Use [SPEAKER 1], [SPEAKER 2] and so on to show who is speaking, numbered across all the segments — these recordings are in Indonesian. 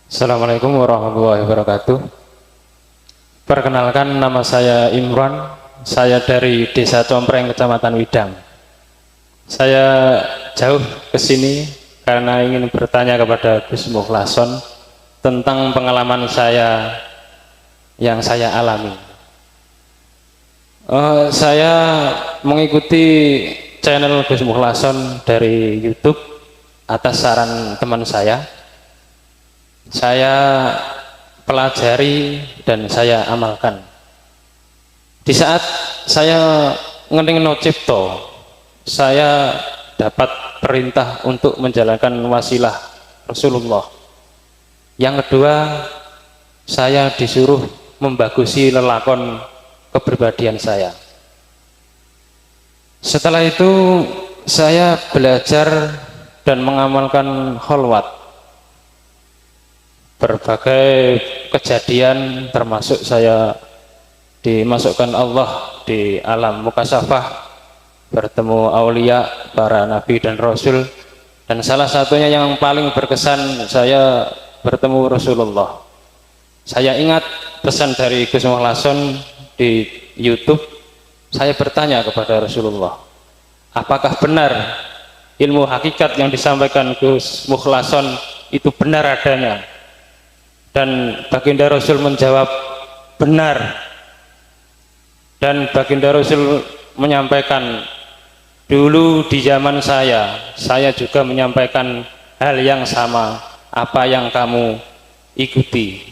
[SPEAKER 1] Assalamualaikum warahmatullahi wabarakatuh. Perkenalkan, nama saya Imran. Saya dari Desa Compreng, Kecamatan Widang. Saya jauh ke sini karena ingin bertanya kepada Gus Mukhlason tentang pengalaman saya yang saya alami. Saya mengikuti channel Gus Mukhlason dari YouTube atas saran teman saya. Saya pelajari dan saya amalkan. Di saat saya ngening no cipto, saya dapat perintah untuk menjalankan wasilah Rasulullah. Yang kedua, saya disuruh membagusi lelakon kepribadian saya. Setelah itu saya belajar dan mengamalkan kholwat. Berbagai kejadian termasuk saya dimasukkan Allah di alam mukasyafah, bertemu aulia, para nabi dan rasul, dan salah satunya yang paling berkesan saya bertemu Rasulullah. Saya ingat pesan dari Gus Mukhlason di YouTube. Saya bertanya kepada Rasulullah, apakah benar ilmu hakikat yang disampaikan Gus Mukhlason itu benar adanya? Dan baginda Rasul menjawab benar. Dan baginda Rasul menyampaikan, dulu di zaman saya juga menyampaikan hal yang sama apa yang kamu ikuti.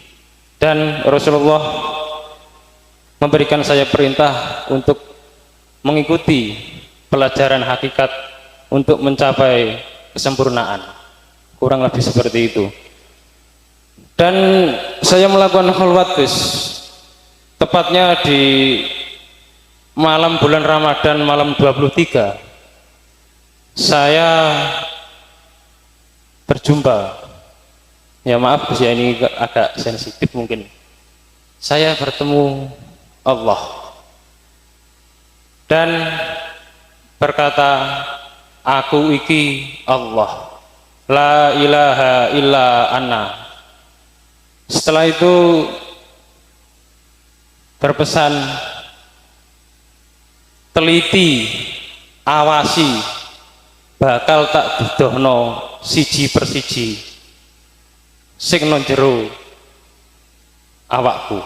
[SPEAKER 1] Dan Rasulullah memberikan saya perintah untuk mengikuti pelajaran hakikat untuk mencapai kesempurnaan. Kurang lebih seperti itu. Dan saya melakukan kholwat, Gus, tepatnya di malam bulan Ramadan, malam 23 saya berjumpa, ya maaf Gus ya, ini agak sensitif mungkin, saya bertemu Allah dan berkata, aku iki Allah, la ilaha illa ana. Setelah itu berpesan, teliti, awasi, bakal tak dudohno siji persiji sing nang jero awakku.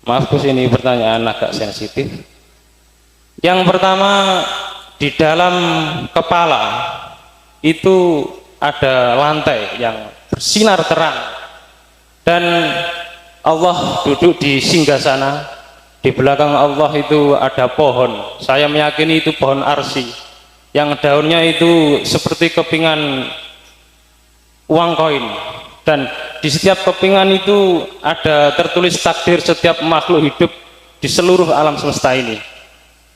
[SPEAKER 1] Maaf Gus, ini pertanyaan agak sensitif. Yang pertama, di dalam kepala itu ada lantai yang bersinar terang. Dan Allah duduk di singgasana. Di belakang Allah itu ada pohon. Saya meyakini itu pohon arsi, yang daunnya itu seperti kepingan uang koin. Dan di setiap kepingan itu ada tertulis takdir setiap makhluk hidup di seluruh alam semesta ini.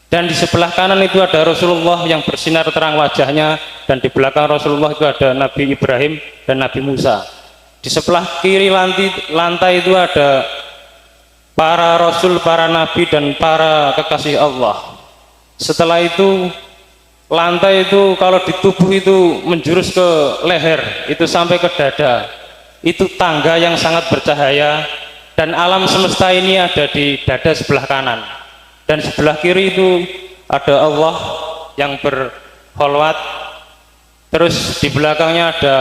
[SPEAKER 1] Dan di sebelah kanan itu ada Rasulullah yang bersinar terang wajahnya. Dan di belakang Rasulullah itu ada Nabi Ibrahim dan Nabi Musa. Di sebelah kiri lantai itu ada para rasul, para nabi dan para kekasih Allah. Setelah itu lantai itu kalau di tubuh itu menjurus ke leher, itu sampai ke dada. Itu tangga yang sangat bercahaya, dan alam semesta ini ada di dada sebelah kanan. Dan sebelah kiri itu ada Allah yang berkholwat. Terus di belakangnya ada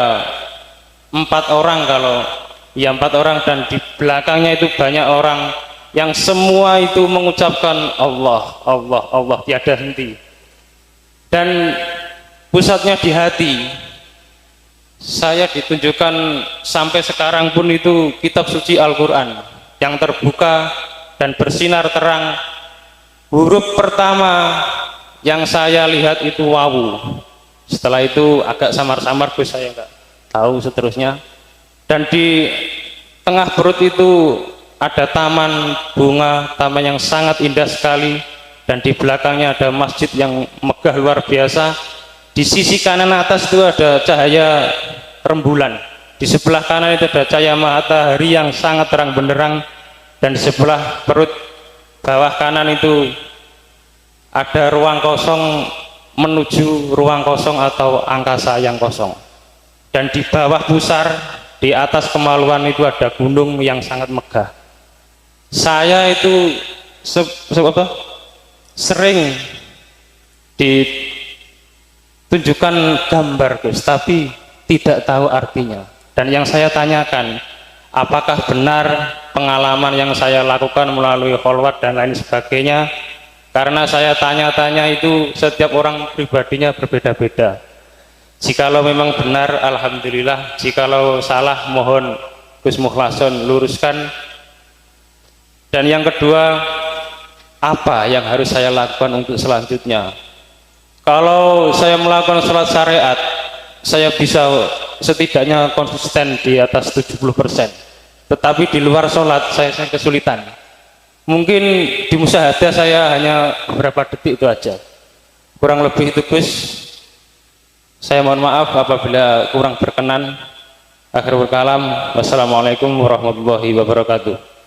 [SPEAKER 1] 4 orang, dan di belakangnya itu banyak orang yang semua itu mengucapkan Allah, Allah, Allah tiada henti. Dan pusatnya di hati. Saya ditunjukkan sampai sekarang pun itu kitab suci Al-Quran yang terbuka dan bersinar terang. Huruf pertama yang saya lihat itu wawu. Setelah itu agak samar-samar, Gus, saya enggak tahu seterusnya. Dan di tengah perut itu ada taman bunga, taman yang sangat indah sekali. Dan di belakangnya ada masjid yang megah luar biasa. Di sisi kanan atas itu ada cahaya rembulan. Di sebelah kanan itu ada cahaya matahari yang sangat terang benderang. Dan di sebelah perut bawah kanan itu ada ruang kosong menuju ruang kosong atau angkasa yang kosong. Dan di bawah pusar di atas kemaluan itu ada gunung yang sangat megah. Saya itu sering ditunjukkan gambar Gus, tapi tidak tahu artinya. Dan yang saya tanyakan, apakah benar pengalaman yang saya lakukan melalui kholwat dan lain sebagainya? Karena saya tanya-tanya itu setiap orang pribadinya berbeda-beda. Jikalau memang benar, alhamdulillah. Jikalau salah, mohon Gus Mukhlason luruskan. Dan yang kedua, apa yang harus saya lakukan untuk selanjutnya? Kalau saya melakukan sholat syariat, saya bisa setidaknya konsisten di atas 70%. Tetapi di luar sholat saya kesulitan. Mungkin di musyahadah saya hanya beberapa detik itu aja. Kurang lebih itu Gus. Saya mohon maaf apabila kurang berkenan. Akhirul kalam. Wassalamualaikum warahmatullahi wabarakatuh.